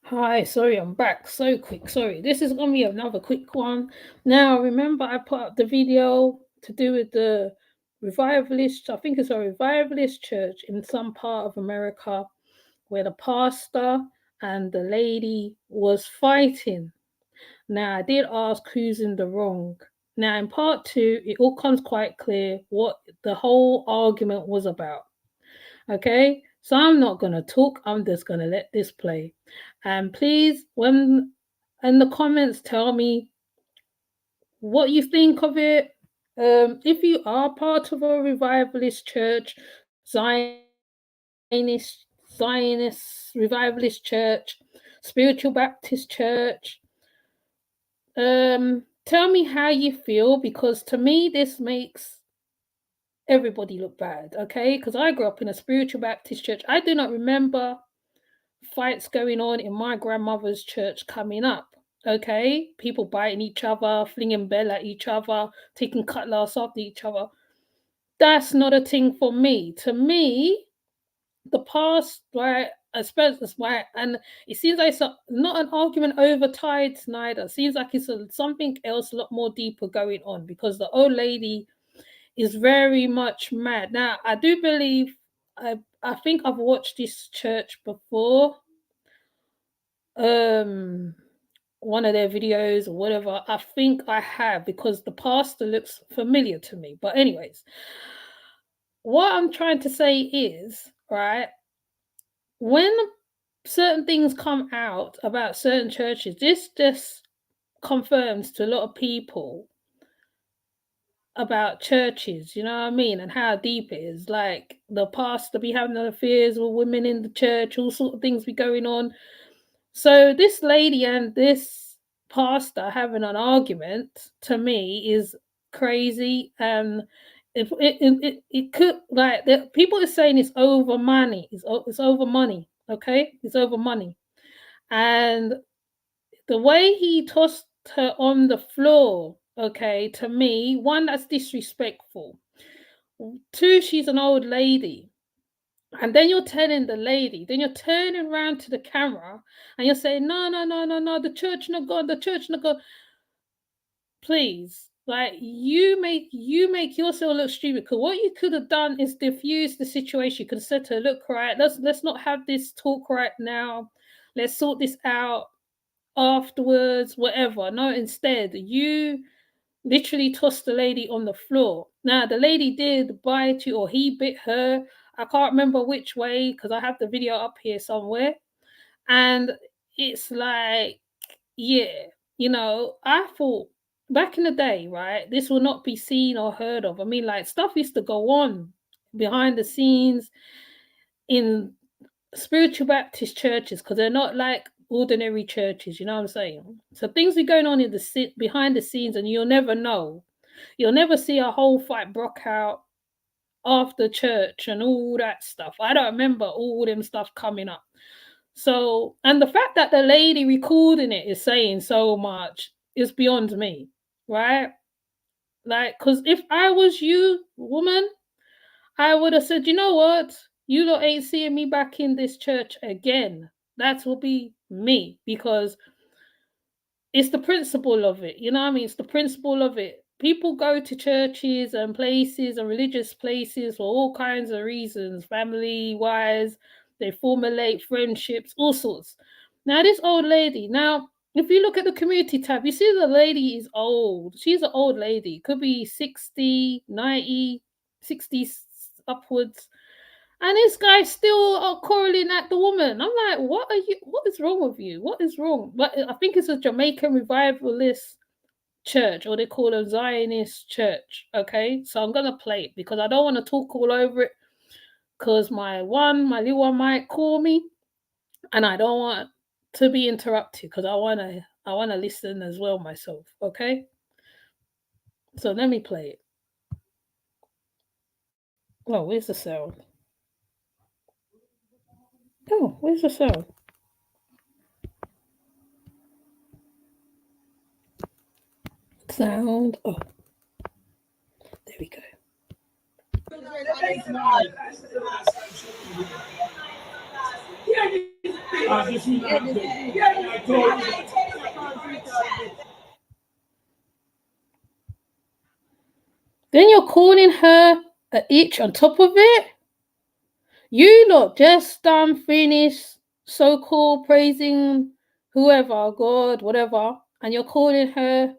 Hi, sorry, I'm back so quick. Sorry, this is gonna be another quick one. Now, remember, I put up the video to do with the revivalist, I think it's a revivalist church in some part of America where the pastor and the lady was fighting. Now, I did ask who's in the wrong. Now, in part two, it all comes quite clear what the whole argument was about. Okay, so I'm not gonna talk, I'm just gonna let this play. And please, when in the comments, tell me what you think of it. If you are part of a revivalist church, Zionist revivalist church, spiritual Baptist church, tell me how you feel, because to me this makes everybody look bad. Okay, because I grew up in a spiritual Baptist church. I do not remember fights going on in my grandmother's church coming up. Okay, people biting each other, flinging bell at each other, taking cutlass after each other. That's not a thing for me. To me, the past, right? I suppose that's why, and it seems like it's not an argument over tides neither. It seems like it's something else, a lot more deeper going on, because the old lady is very much mad. Now, I do believe, I think I've watched this church before. Um, one of their videos or whatever. I think I have, because the pastor looks familiar to me. But anyways, what I'm trying to say is, right, when certain things come out about certain churches, this just confirms to a lot of people about churches, you know what I mean, and how deep it is. Like the pastor be having affairs with women in the church, all sort of things be going on. So this lady and this pastor having an argument, to me, is crazy. And it could, like, the people are saying it's over money. It's over money. Okay, it's over money. And the way he tossed her on the floor, okay, to me, one, that's disrespectful. Two, she's an old lady. And then you're telling the lady, then you're turning around to the camera and you're saying, no, no, no, no, no, the church not God, the church not God. Please, like, you make yourself look stupid. Because what you could have done is diffuse the situation. You could have said to her, look, right, let's not have this talk right now. Let's sort this out afterwards, whatever. No, instead, you literally tossed the lady on the floor. Now, the lady did bite you, or he bit her. I can't remember which way, because I have the video up here somewhere. And it's like, yeah, I thought back in the day, right, this will not be seen or heard of. I mean, like, stuff used to go on behind the scenes in spiritual Baptist churches, because they're not like ordinary churches, you know what I'm saying? So things are going on in the behind the scenes, and you'll never know. You'll never see a whole fight broke out after church and all that stuff. I don't remember all them stuff coming up. So, and the fact that the lady recording it is saying so much is beyond me, right? Like, because if I was you, woman, I would have said, you know what? You lot ain't seeing me back in this church again. That will be me, because it's the principle of it. You know what I mean? It's the principle of it. People go to churches and places and religious places for all kinds of reasons, family wise, they formulate friendships, all sorts. Now, this old lady, now, if you look at the community tab, you see the lady is old. She's an old lady, could be 60, 90, 60 upwards. And this guy's still quarreling at the woman. I'm like, what are you? What is wrong with you? What is wrong? But I think it's a Jamaican revivalist church, or they call it a Zionist church. Okay, so I'm gonna play it because I don't want to talk all over it. Because my little one might call me, and I don't want to be interrupted, because I wanna listen as well myself. Okay, so let me play it. Oh, where's the sound? Oh, where's the sound? Sound. Oh, there we go. Then you're calling her a itch on top of it. You lot just finished so-called praising whoever, God, whatever, and you're calling her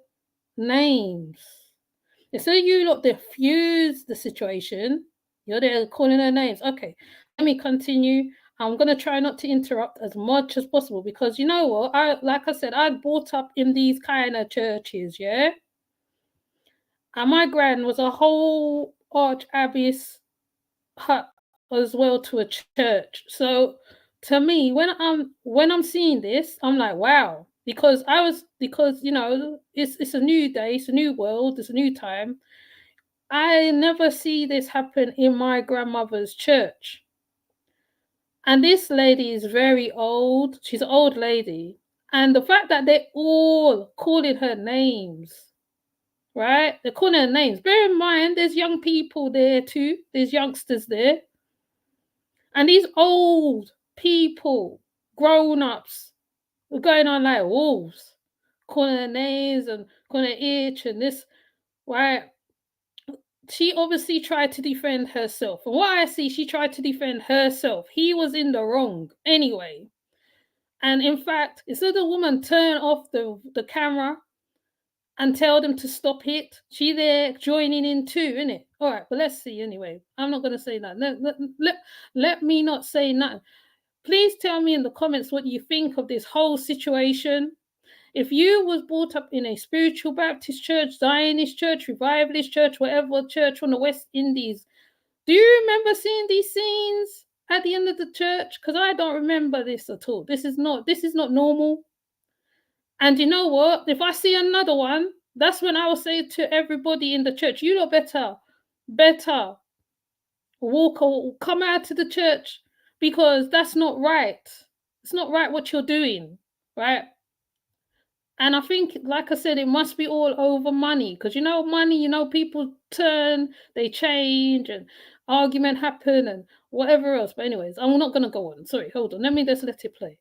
names. Instead of you lot diffuse the situation, you're there calling her names. Okay, let me continue. I'm gonna try not to interrupt as much as possible because you know what? Like I said, I brought up in these kind of churches, yeah. And my gran was a whole arch abbess hut as well to a church. So to me, when I'm seeing this, I'm like, wow, because you know, it's a new day, it's a new world, it's a new time. I never see this happen in my grandmother's church. And this lady is very old. She's an old lady. And the fact that they're all calling her names, right? They're calling her names. Bear in mind, there's young people there too. There's youngsters there. And these old people, grown-ups, are going on like wolves, calling her names and calling her itch and this, right? She obviously tried to defend herself. From what I see, she tried to defend herself. He was in the wrong anyway. And in fact, instead of the woman turn off the camera and tell them to stop it, she there joining in too, innit? All right, but let's see anyway. I'm not going to say that. Let me not say nothing. Please tell me in the comments what you think of this whole situation. If you was brought up in a spiritual Baptist church, Zionist church, revivalist church, whatever church from the West Indies, do you remember seeing these scenes at the end of the church? Because I don't remember this at all. This is not normal. And you know what? If I see another one, that's when I will say to everybody in the church, you lot better come out to the church, because that's not right. It's not right what you're doing, right? And I think, like I said, it must be all over money, because you know, money, you know, people turn, they change, and argument happen, and whatever else. But anyways, I'm not gonna go on. Sorry, hold on. Let me just let it play.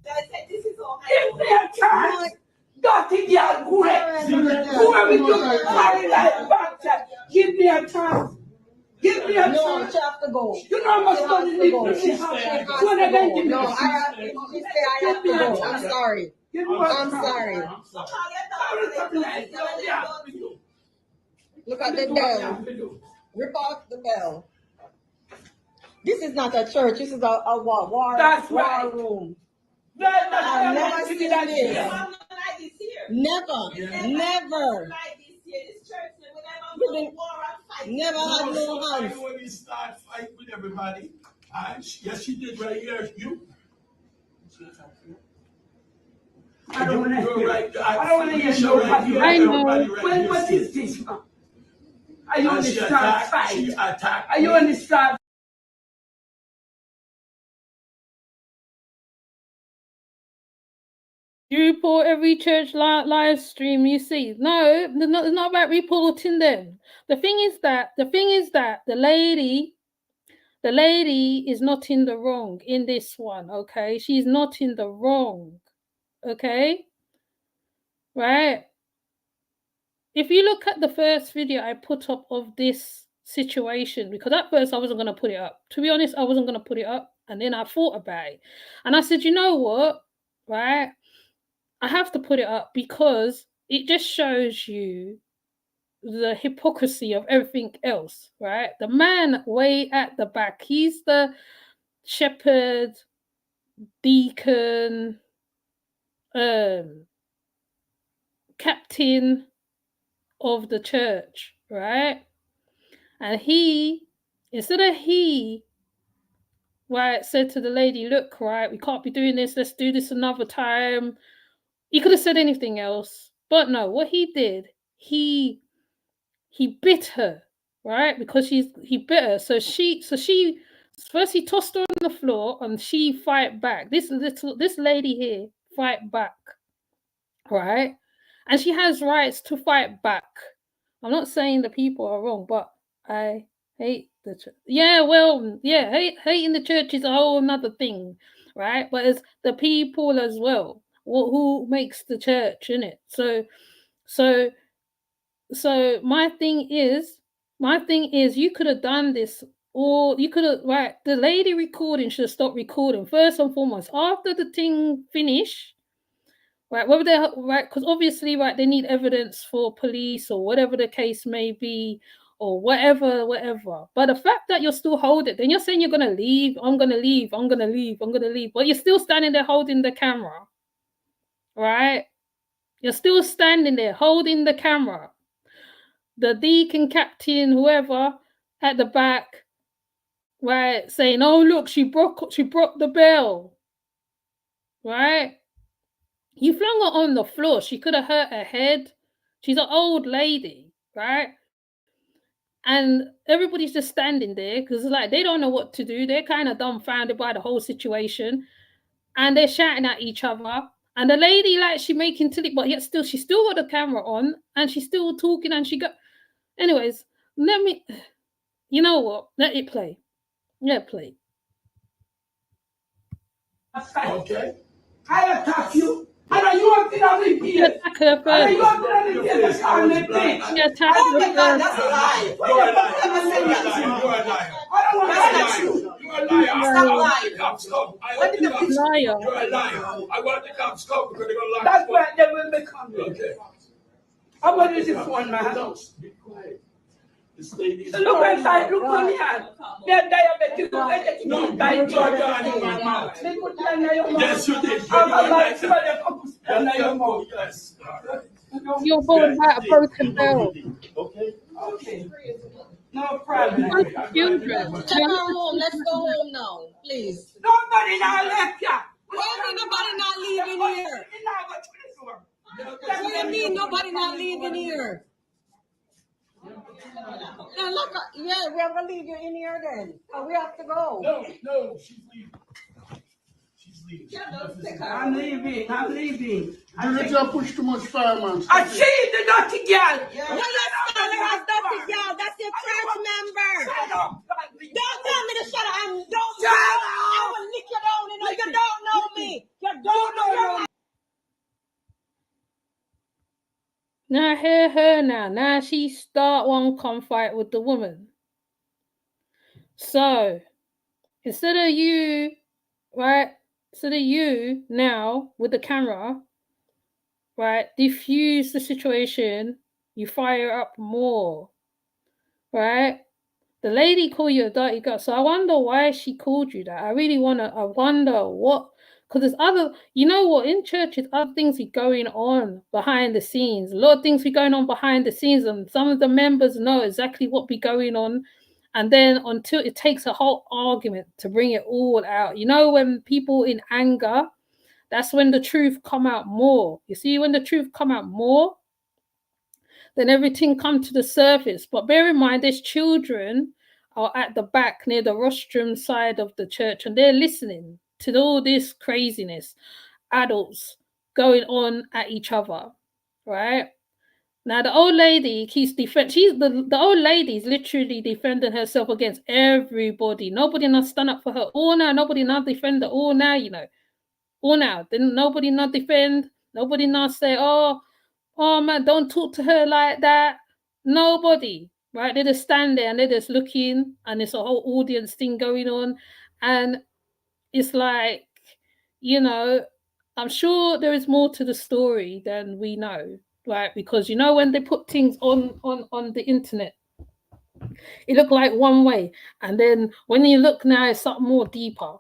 Give me a chance. Dirty girl, great. Whoever you carry like back, give me a chance. Give me a chance. No, she have to go. You know how much money we put in her. No, I have to go. I'm sorry. I'm sorry. Look at the bell. Rip off the bell. This is not a church. This is a war room. I've never seen this. Never. Never had no hands. When he start fight with everybody, yes, she did right here. You. I don't want to hear no. I know. When what is this? Are you on the start fight? Are you on the start? You report every church live stream you see. No, it's not about reporting them. The thing is that the lady is not in the wrong in this one, okay? She's not in the wrong, okay? Right? If you look at the first video I put up of this situation, because at first I wasn't going to put it up. To be honest, I wasn't going to put it up. And then I thought about it. And I said, you know what? Right? I have to put it up because it just shows you the hypocrisy of everything else, right? The man way at the back, he's the shepherd, deacon, captain of the church, right? And instead of right, said to the lady, look, right, we can't be doing this, let's do this another time. He could have said anything else, but no, what he did, he bit her, right? Because he bit her. So she first he tossed her on the floor and she fight back. This lady here fight back, right? And she has rights to fight back. I'm not saying the people are wrong, but I hate the church. Yeah, well, yeah, hating the church is a whole another thing. right? But it's the people as well who makes the church, innit? So my thing is, you could have done this, or you could have, right? The lady recording should have stopped recording first and foremost after the thing finish. Right, whether they're right, because obviously, right, they need evidence for police or whatever the case may be, or whatever. But the fact that you're still holding, then you're saying you're gonna leave, I'm gonna leave, but you're still standing there holding the camera, right? You're still standing there holding the camera. The deacon, captain, whoever at the back, right, saying, "Oh look, she broke the bell," right? You flung her on the floor. She could have hurt her head. She's an old lady, right? And everybody's just standing there because, like, they don't know what to do. They're kind of dumbfounded by the whole situation, and they're shouting at each other. And the lady, like, she making tilly, but yet still, she still got the camera on, and she's still talking, and she got. Anyways, you know what? Let it play. Let it play. Okay. I attack you. And you want to know the You attack her first. And you want to know the PS on the page. You attack Oh her my God, first. that's a lie. You're a liar. You're a liar. I don't want to That's see not you. true. You're a liar. Stop lying. The cops come. I When want did the the cops. Liar. You're a liar. I want the cops come because they're going to lock That's you why up. they will become. Okay. How about this one, man? Be quiet. This lady is. Look inside, look on the hand. They're diabetic. No, you put your gun in my mouth. They put gun in your mouth. Yes, you did. How about some of them come gun in your mouth? Yes. All right. You're born by a broken bell. Okay. Okay. No problem. Children. Take her home. Let's go home now, please. Nobody now left ya. Nobody not leaving here. You now go to the door. What do you mean nobody not leaving here? Now look, yeah, we're gonna leave you in here then. We have to go. No, she's leaving. She's leaving. I'm leaving. You let her push too much fire, man. I see the dirty girl. No, you're calling her dirty girl. That's your church member. Don't tell me to shut up. I will lick you down. You know, you don't know me. You don't know me. Now hear her now. Now she start one conflict with the woman. So instead of you, right? Instead of you now with the camera, right? Diffuse the situation. You fire up more, right? The lady called you a dirty girl. So I wonder why she called you that. I wonder what. Because there's other, you know what, in churches, other things are going on behind the scenes. A lot of things be going on behind the scenes, and some of the members know exactly what be going on. And then until it takes a whole argument to bring it all out. You know, when people in anger, that's when the truth come out more. You see, when the truth come out more, then everything come to the surface. But bear in mind, there's children are at the back near the rostrum side of the church, and they're listening to all this craziness, adults going on at each other, right? Now the old lady keeps the old lady is literally defending herself against everybody. Nobody not stand up for her. All now, nobody not defend her. All now, you know. All now. Then nobody not defend. Nobody not say, oh man, don't talk to her like that. Nobody, right? They just stand there and they're just looking, and there's a whole audience thing going on, and it's like, you know, I'm sure there is more to the story than we know, right? Because, you know, when they put things on the internet, it looked like one way. And then when you look now, it's something more deeper.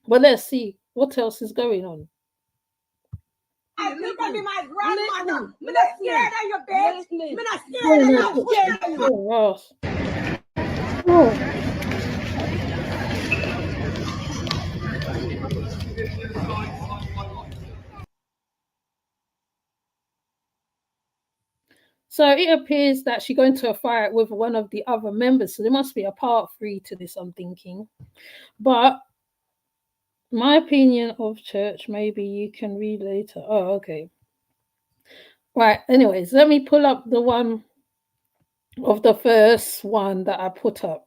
But let's see what else is going on. You can be my grandmother. I'm not scared of you, bitch. I'm not scared of you. I'm scared of you. Oh. So it appears that she got into a fight with one of the other members. So there must be a part 3 to this, I'm thinking. But my opinion of church, maybe you can read later. Oh, okay. Right. Anyways, let me pull up the one of the first one that I put up.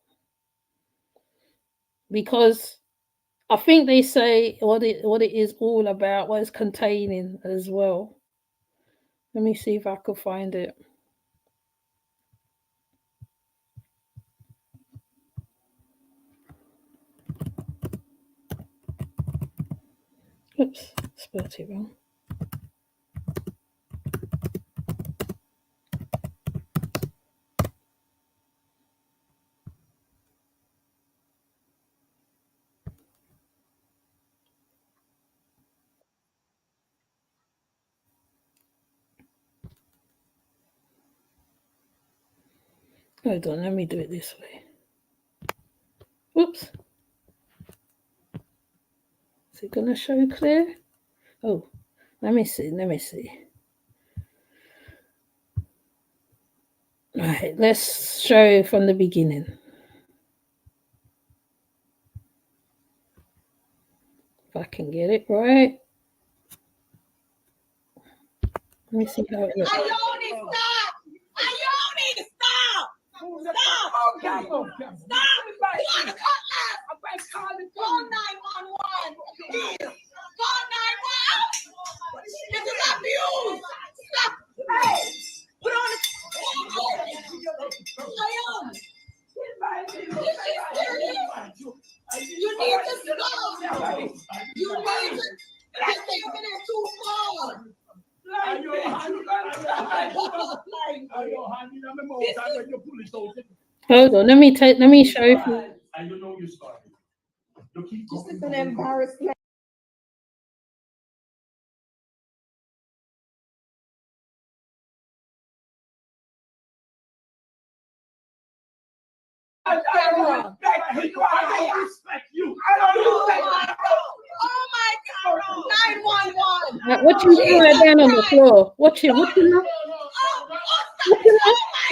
Because I think they say what it is all about, what it's containing as well. Let me see if I could find it. Oops, spelled it wrong. Hold on, let me do it this way. Oops. Is it going to show clear? Oh, let me see. Right, let's show from the beginning. If I can get it right. Let me see how it looks. Ione, stop! Ione, stop! Stop! Okay. Stop! You want to cut left? Call 911. Please. Call 911. This is abuse. Stop. Hey! Put on the... Ione. This is serious. You need to stop. You need to... You're taking it too far. Hold on, let me show you. And you know you started. You keep This going. is an embarrassment. I respect you. Oh my God! 911. Watch him throw her down on the floor. Watch him. Watch him now.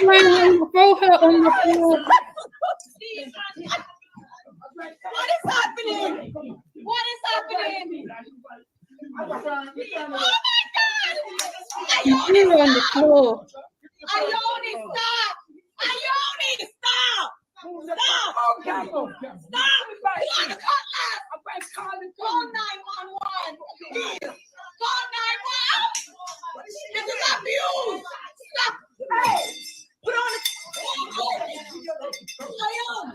Throw her on the floor. What is happening? What is happening? Oh my God! He threw her on the floor. Ione, stop! Ione, stop! Stop! Okay. Stop! You want to cut left? Call 911. Please. Call 911. This is abuse. Stop. Hey! Put on the... Ione.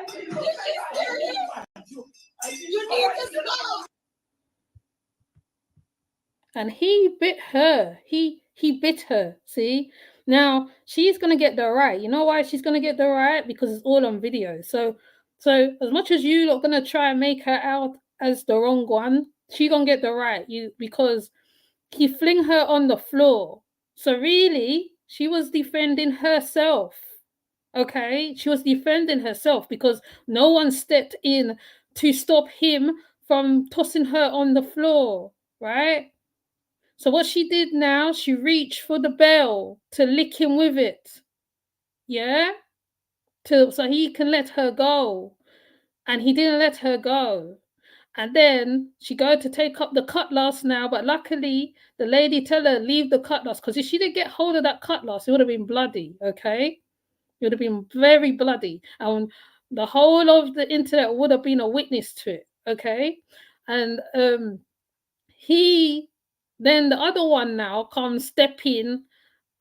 This is serious. You need to stop. And he bit her. He bit her. See? Now she's gonna get the right. You know why she's gonna get the right? Because it's all on video. So as much as you are gonna try and make her out as the wrong one, she gonna get the right. Because he fling her on the floor. So really, she was defending herself. Okay, she was defending herself because no one stepped in to stop him from tossing her on the floor, right? So what she did now, she reached for the bell to lick him with it. Yeah? So he can let her go. And he didn't let her go. And then she go to take up the cutlass now, but luckily the lady tell her leave the cutlass, because if she didn't get hold of that cutlass, it would have been bloody, okay? It would have been very bloody. And the whole of the internet would have been a witness to it, okay? And then the other one now comes step in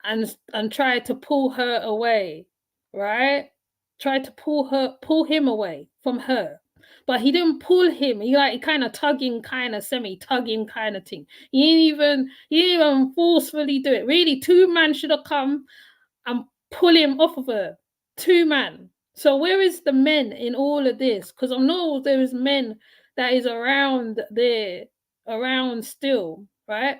and try to pull her away, right? Try to pull him away from her. But he didn't pull him. He kind of tugging, kind of semi-tugging kind of thing. He didn't even forcefully do it. Really, two men should have come and pull him off of her. Two men. So where is the men in all of this? Because I know there is men that is around there, around still, right?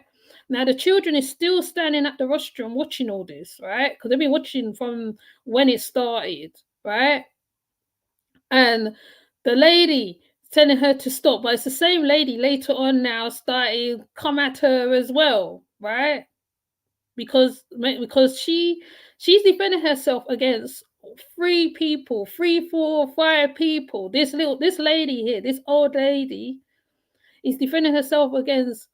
Now the children is still standing at the rostrum watching all this, right? Because they've been watching from when it started, right? And the lady telling her to stop, but it's the same lady later on now starting come at her as well, right? Because she's defending herself against 3 people, 3, 4, 5 people. This lady here, this old lady, is defending herself against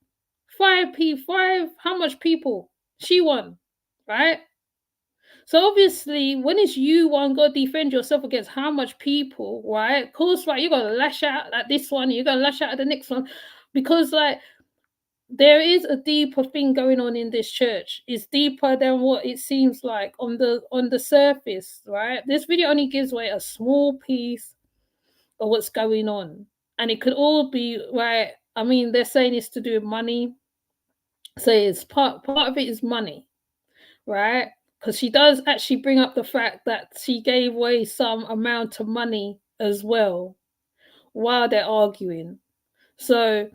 5 people. How much people? She won, right? So obviously, when it's you one, got to defend yourself against how much people, right? Of course, right, you're gonna lash out at this one, you're gonna lash out at the next one, because like there is a deeper thing going on in this church. It's deeper than what it seems like on the surface, right? This video only gives away a small piece of what's going on, and it could all be right. I mean, they're saying it's to do with money, so it's part of it is money, right? Because she does actually bring up the fact that she gave away some amount of money as well while they're arguing. So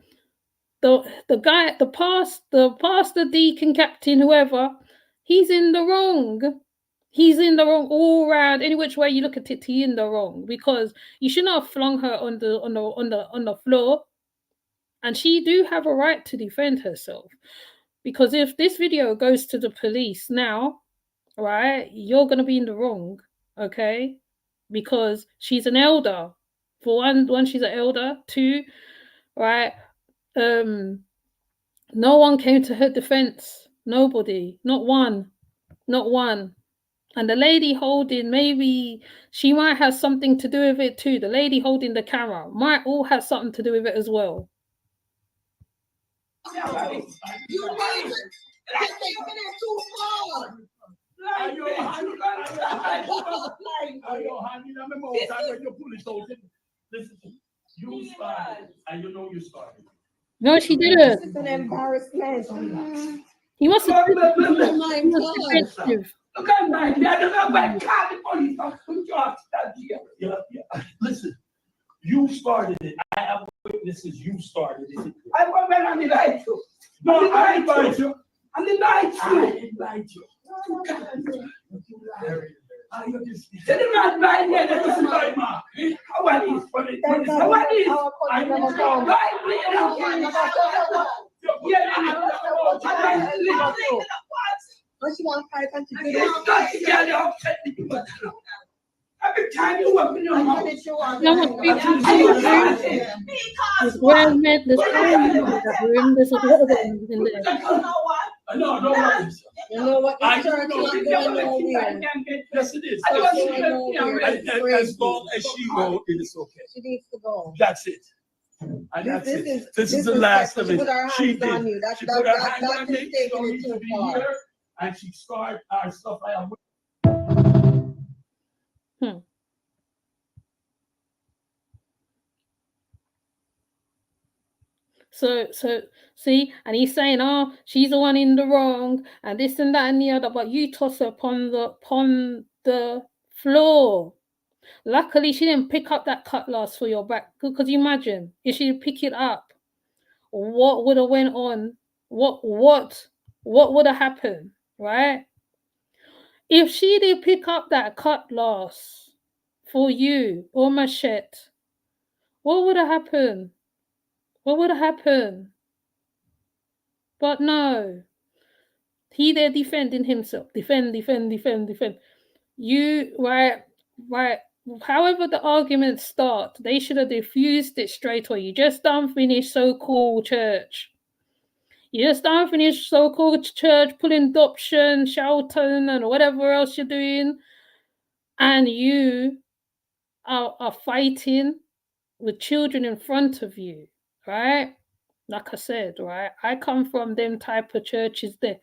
the guy, the pastor, deacon, captain, whoever, he's in the wrong. He's in the wrong all round. Any which way you look at it, he's in the wrong, because you should not have flung her on the floor, and she do have a right to defend herself. Because if this video goes to the police now, right, you're gonna be in the wrong, okay? Because she's an elder. For one, she's an elder. Two, right? No one came to her defense. Nobody. Not one. Not one. And the lady holding, maybe she might have something to do with it too. The lady holding the camera might all have something to do with it as well. You need to take it too far. Listen, you started, and you know you started. No, she didn't. It's an embarrassment. He must have been Oh my God. defensive. Look at my dad. Look at my car. The police are put you off that here. Yeah. Listen, you started it. I have witnesses. You started it. I went on the light show. No, I invite you. On the light I show. invite you. Tell the man by here that this is my mark. How are these? How are these? I know. Right, What you want to fight and to do this? Every time you open your mouth, No one speaks to you. There's grown men, there's grown men in that room. There's a lot of them in there. No, don't worry. You know what? I The church know. is going nowhere. Yes, it is. It's going nowhere. It's And crazy. as long as she go, it is okay. She needs to go. That's it. And that's This it. This is the last of she it. put her She hands on did. you. That She put her that hands that on me. is She taking don't it need to too be far. here. And she started our stuff. I am. So see, and he's saying, oh, she's the one in the wrong, and this and that and the other, but you toss her upon the floor. Luckily, she didn't pick up that cutlass for your back. Could you imagine if she didn't pick it up? What would have went on? What would have happened, right? If she did pick up that cutlass for you or machete, what would have happened? What would have happened? But no, he there defending himself. Defend. You, right. However the arguments start, they should have diffused it straight away. You just done finished so-called church. You just done finished so-called church, pulling adoption, shouting, and whatever else you're doing. And you are fighting with children in front of you, right? Like I said, right? I come from them type of churches there.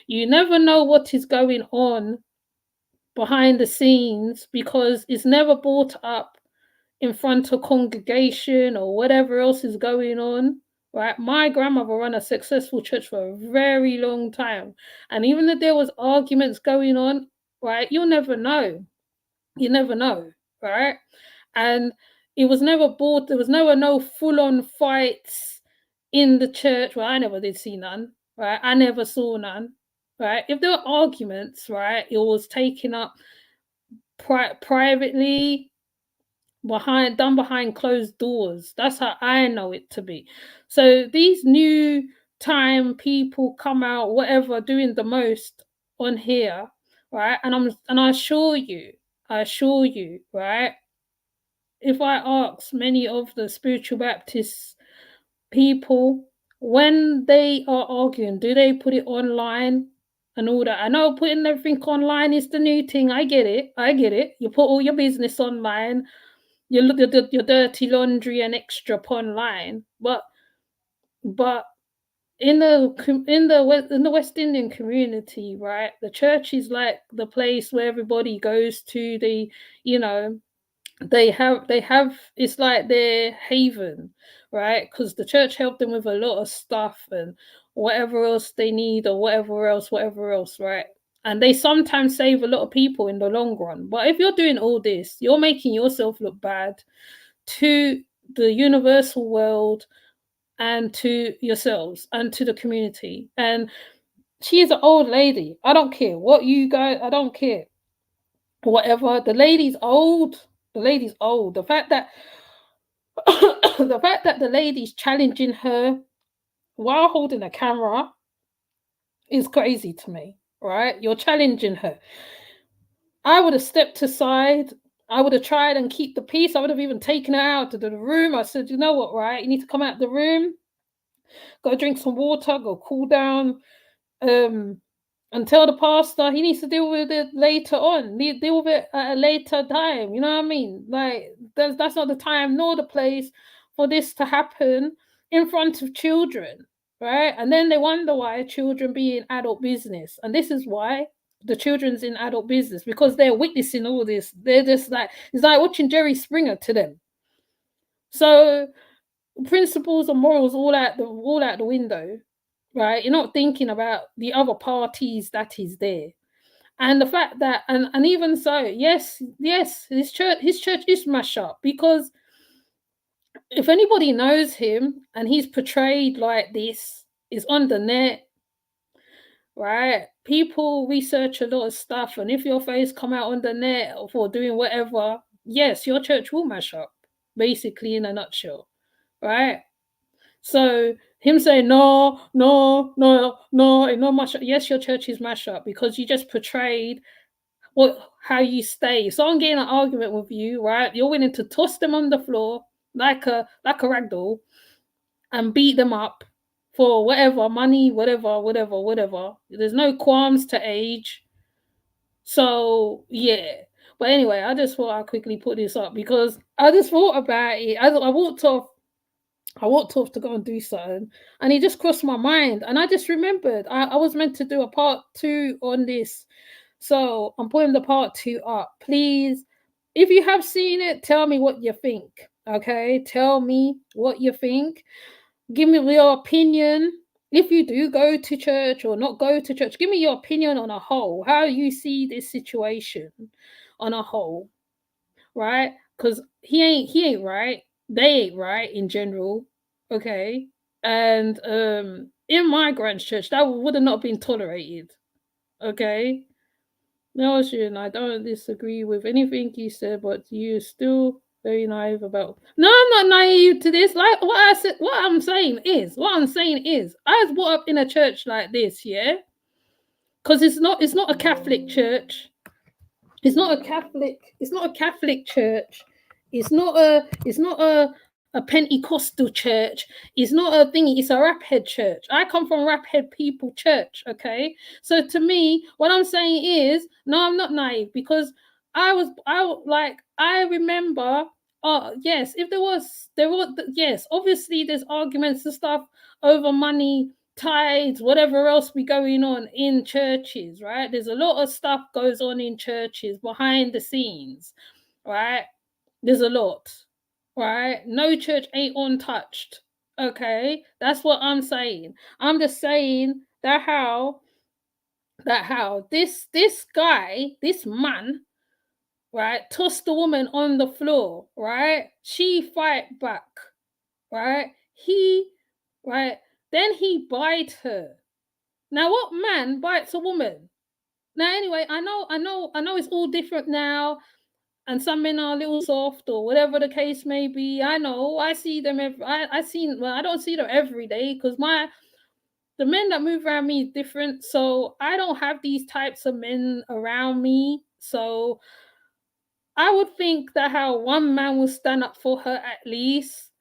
You never know what is going on behind the scenes because it's never brought up in front of congregation or whatever else is going on, right? My grandmother ran a successful church for a very long time. And even if there was arguments going on, right, you'll never know. You never know, right? And it was never brought, there was never no full-on fights in the church. Well, I never did see none, right? I never saw none, right? If there were arguments, right, it was taken up privately, done behind closed doors. That's how I know it to be. So these new time people come out, whatever, doing the most on here, right? And I assure you, right? If I ask many of the spiritual Baptist people, when they are arguing, do they put it online? and all that. I know putting everything online is the new thing. I get it. I get it. You put all your business online, your dirty laundry and extra online, but in the West Indian community, right? The church is like the place where everybody goes to. You know, they have it's like their haven, right? Because the church helped them with a lot of stuff and whatever else they need or whatever else, right? And they sometimes save a lot of people in the long run. But if you're doing all this, you're making yourself look bad to the universal world and to yourselves and to the community. And she is an old lady. I don't care what you guys, I don't care. Whatever. The lady's old. The lady's old. The fact that the lady's challenging her while holding a camera is crazy to me, right? You're challenging her. I would have stepped aside. I would have tried and keep the peace. I would have even taken her out to the room. I said, you know what, right? You need to come out of the room, go drink some water, go cool down, and tell the pastor he needs to deal with it later on. Deal with it at a later time. You know what I mean? Like that's not the time nor the place for this to happen in front of children, right? And then they wonder why children be in adult business, and this is why the children's in adult business, because they're witnessing all this. They're just like, it's like watching Jerry Springer to them. So principles and morals all out the window, right? You're not thinking about the other parties that is there. And the fact that and even so, yes, his church is mashed up, because if anybody knows him and he's portrayed like this, is on the net, right? People research a lot of stuff, and if your face come out on the net for doing whatever, yes, your church will mash up, basically, in a nutshell, right? So him saying no, not much. Yes, your church is mash up because you just portrayed how you stay. So I'm getting an argument with you, right? You're willing to toss them on the floor like a ragdoll and beat them up for whatever money, whatever. There's no qualms to age. So yeah. But anyway, I just thought I'd quickly put this up because I just thought about it. I walked off to go and do something, and it just crossed my mind, and I just remembered I was meant to do a part 2 on this, so I'm putting the part 2 up. Please, if you have seen it, tell me what you think. Okay, tell me what you think. Give me your opinion. If you do go to church or not go to church, give me your opinion on a whole, how you see this situation on a whole, right? Because he ain't right. They ain't right in general, okay? And in my grand church, that would have not been tolerated, okay? No, Shin, I don't disagree with anything you said, but you're still very naive about. No, I'm not naive to this. Like what I'm saying is, I was brought up in a church like this, yeah? Because it's not a Catholic church. It's not a Catholic church. It's not a Pentecostal church. It's not a thingy. It's a Raphead church. I come from Raphead people church. Okay, so to me, what I'm saying is, no, I'm not naive, because I remember. Oh yes, if there was yes, obviously there's arguments and stuff over money, tithes, whatever else be going on in churches, right? There's a lot of stuff goes on in churches behind the scenes, right? There's a lot, right? No church ain't untouched, okay? That's what I'm saying. I'm just saying that how this guy, this man, right, tossed the woman on the floor, right? She fight back, right? Then he bite her. Now, what man bites a woman? Now, anyway, I know it's all different now, and some men are a little soft or whatever the case may be. I know, I see them I don't see them every day, because the men that move around me is different, so I don't have these types of men around me. So I would think that how one man will stand up for her at least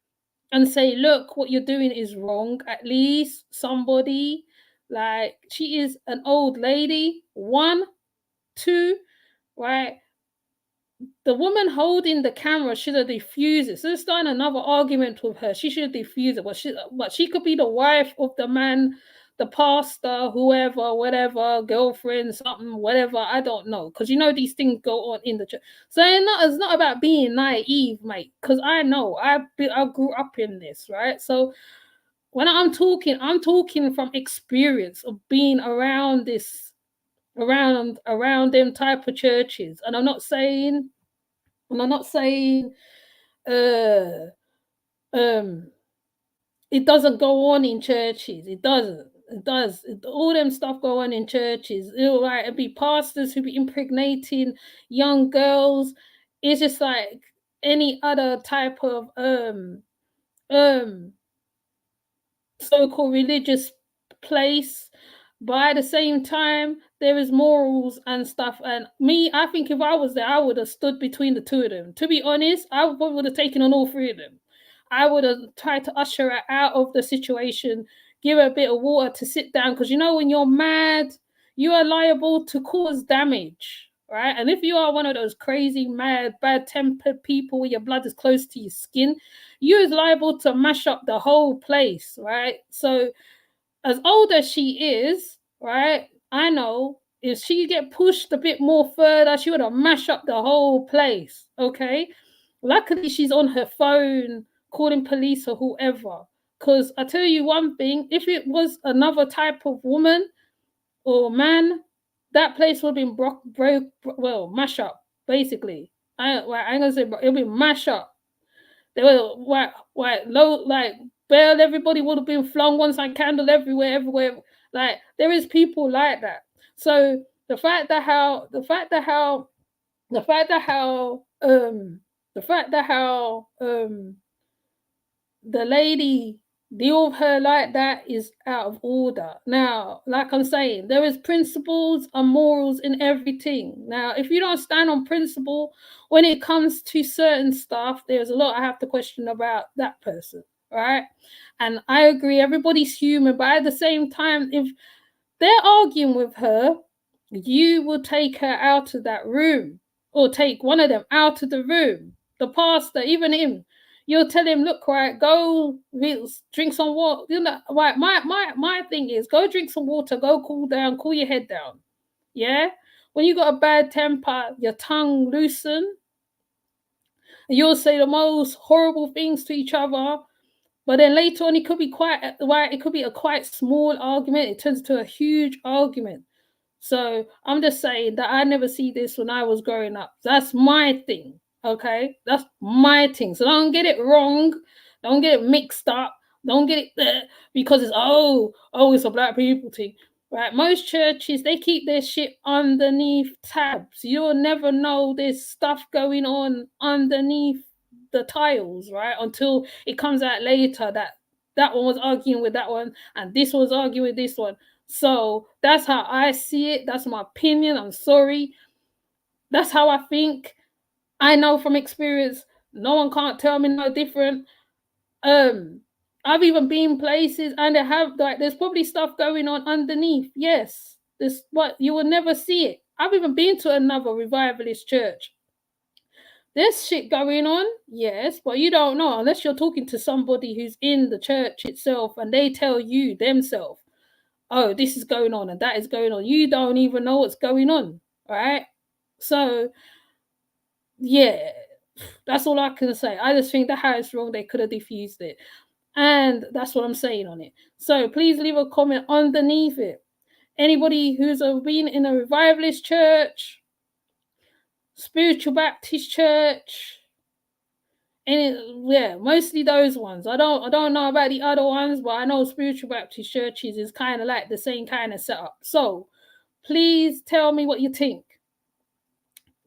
and say, look, what you're doing is wrong. At least somebody, Like, she is an old lady. 1, 2, right? The woman holding the camera should have diffused it. So they're starting another argument with her. She should have diffused it. But she could be the wife of the man, the pastor, whoever, whatever, girlfriend, something, whatever. I don't know. Because you know these things go on in the church. So it's not about being naive, mate. Because I know I grew up in this, right? So when I'm talking from experience of being around this, around them type of churches. And I'm not saying it doesn't go on in churches. It doesn't. It does. All them stuff go on in churches. It'd be pastors who be impregnating young girls. It's just like any other type of so-called religious place. But at the same time, there is morals and stuff. And me, I think if I was there, I would have stood between the two of them. To be honest, I would have taken on all three of them. I would have tried to usher her out of the situation, give her a bit of water to sit down. Because you know, when you're mad, you are liable to cause damage, right? And if you are one of those crazy, mad, bad-tempered people where your blood is close to your skin, you're liable to mash up the whole place, right? So as old as she is, right, I know if she get pushed a bit more further, she would have mashed up the whole place, okay? Luckily, she's on her phone calling police or whoever. Because I tell you one thing, if it was another type of woman or man, that place would have been mash up, basically. I ain't gonna say, it'll be mash up. They were low, like, well, everybody would have been flung one side candle everywhere. Like, there is people like that. So the fact that how the lady deal with her like that is out of order. Now, like I'm saying, there is principles and morals in everything. Now, if you don't stand on principle when it comes to certain stuff, there's a lot I have to question about that person, right? And I agree, everybody's human, but at the same time, if they're arguing with her, you will take her out of that room, or take one of them out of the room. The pastor, even him, you'll tell him, look, right, go drink some water. You know, right, my thing is, go drink some water, go cool down, cool your head down. Yeah? When you got a bad temper, your tongue loosen, and you'll say the most horrible things to each other. But then later on, it could be a quite small argument. It turns into a huge argument. So I'm just saying that I never see this when I was growing up. That's my thing, okay? That's my thing. So don't get it wrong. Don't get it mixed up. Don't get it there because it's, it's a black people thing, right? Most churches, they keep their shit underneath tabs. You'll never know there's stuff going on underneath the tiles, right? Until it comes out later that one was arguing with that one and this was arguing with this one. So that's how I see it. That's my opinion. I'm sorry. That's how I think. I know from experience. No one can't tell me no different. I've even been places and they have, like, there's probably stuff going on underneath. Yes. This what you will never see it. I've even been to another revivalist church. There's shit going on, yes, but you don't know unless you're talking to somebody who's in the church itself and they tell you themselves, oh, this is going on and that is going on. You don't even know what's going on, right? So, yeah, that's all I can say. I just think the house wrong. They could have diffused it. And that's what I'm saying on it. So please leave a comment underneath it. Anybody who's been in a revivalist church, spiritual Baptist church, mostly those ones. I don't know about the other ones, but I know spiritual Baptist churches is kind of like the same kind of setup. So please tell me what you think.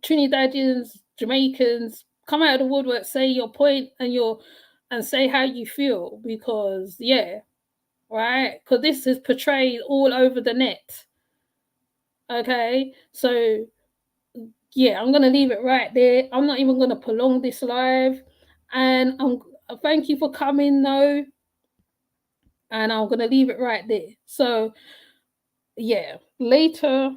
Trinidadians, Jamaicans, come out of the woodwork, say your point and say how you feel, because right? Because this is portrayed all over the net. Okay, so I'm gonna leave it right there. I'm not even gonna prolong this live. And thank you for coming, though. And I'm going to leave it right there. So yeah, later